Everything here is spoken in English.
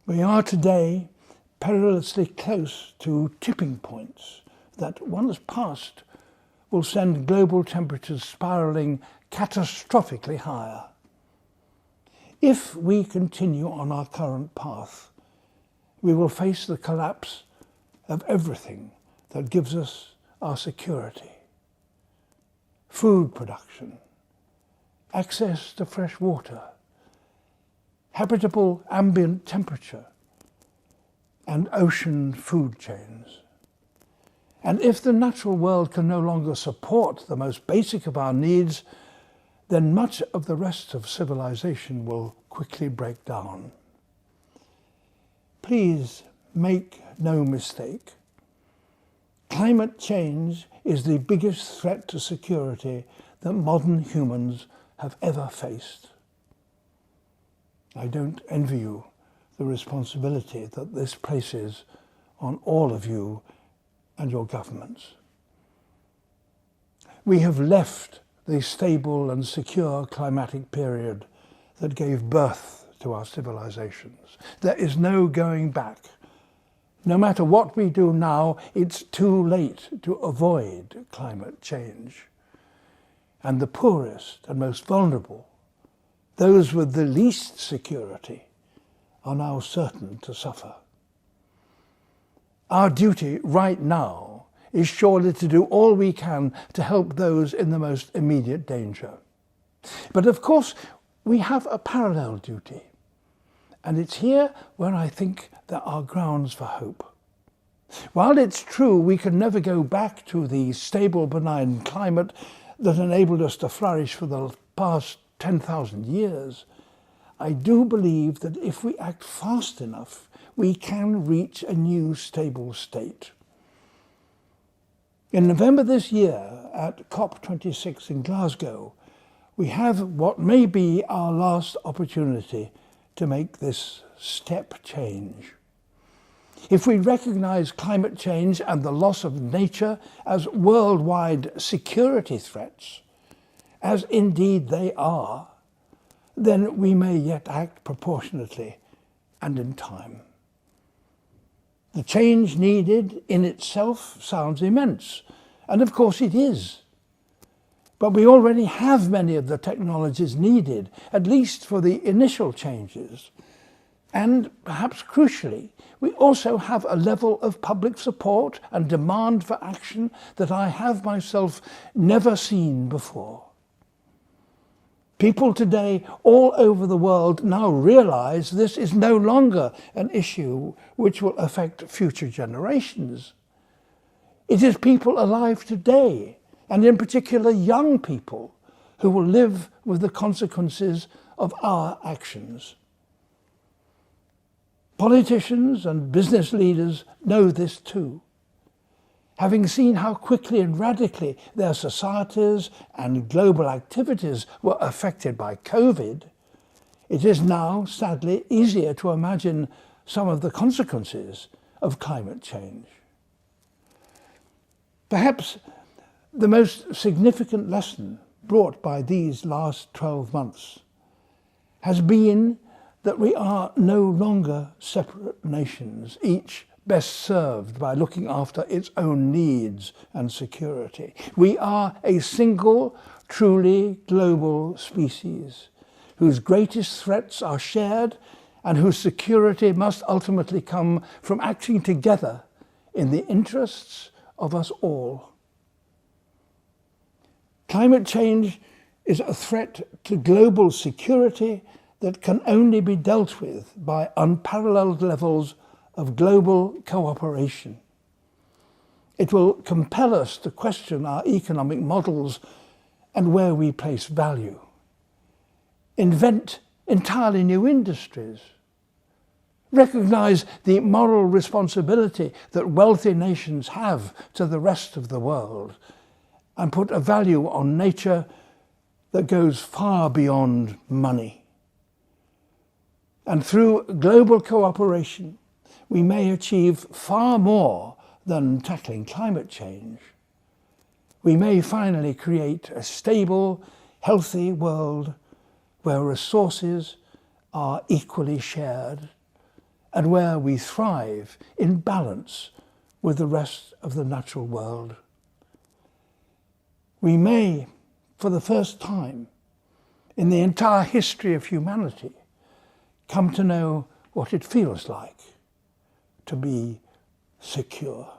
We are today perilously close to tipping points that, once passed, will send global temperatures spiralling catastrophically higher. If we continue on our current path, we will face the collapse of everything that gives us our security. Food production, access to fresh water, habitable ambient temperature, and ocean food chains. And if the natural world can no longer support the most basic of our needs, then much of the rest of civilization will quickly break down. Please make no mistake. Climate change is the biggest threat to security that modern humans have ever faced. I don't envy you the responsibility that this places on all of you and your governments. We have left the stable and secure climatic period that gave birth to our civilizations. There is no going back. No matter what we do now, it's too late to avoid climate change. And the poorest and most vulnerable, those with the least security, are now certain to suffer. Our duty right now is surely to do all we can to help those in the most immediate danger. But of course, we have a parallel duty, and it's here where I think there are grounds for hope. While it's true we can never go back to the stable, benign climate that enabled us to flourish for the past 10,000 years, I do believe that if we act fast enough, we can reach a new stable state. In November this year, at COP26 in Glasgow, we have what may be our last opportunity to make this step change. If we recognise climate change and the loss of nature as worldwide security threats, as indeed they are, then we may yet act proportionately and in time. The change needed in itself sounds immense, and of course it is. But we already have many of the technologies needed, at least for the initial changes. And perhaps crucially, we also have a level of public support and demand for action that I have myself never seen before. People today all over the world now realise this is no longer an issue which will affect future generations. It is people alive today, and in particular young people, who will live with the consequences of our actions. Politicians and business leaders know this too. Having seen how quickly and radically their societies and global activities were affected by COVID, it is now, sadly, easier to imagine some of the consequences of climate change. Perhaps the most significant lesson brought by these last 12 months has been that we are no longer separate nations, each best served by looking after its own needs and security. We are a single, truly global species, whose greatest threats are shared and whose security must ultimately come from acting together in the interests of us all. Climate change is a threat to global security that can only be dealt with by unparalleled levels of global cooperation. It will compel us to question our economic models and where we place value, invent entirely new industries, recognise the moral responsibility that wealthy nations have to the rest of the world, and put a value on nature that goes far beyond money. And through global cooperation, we may achieve far more than tackling climate change. We may finally create a stable, healthy world where resources are equally shared and where we thrive in balance with the rest of the natural world. We may, for the first time in the entire history of humanity, come to know what it feels like to be secure.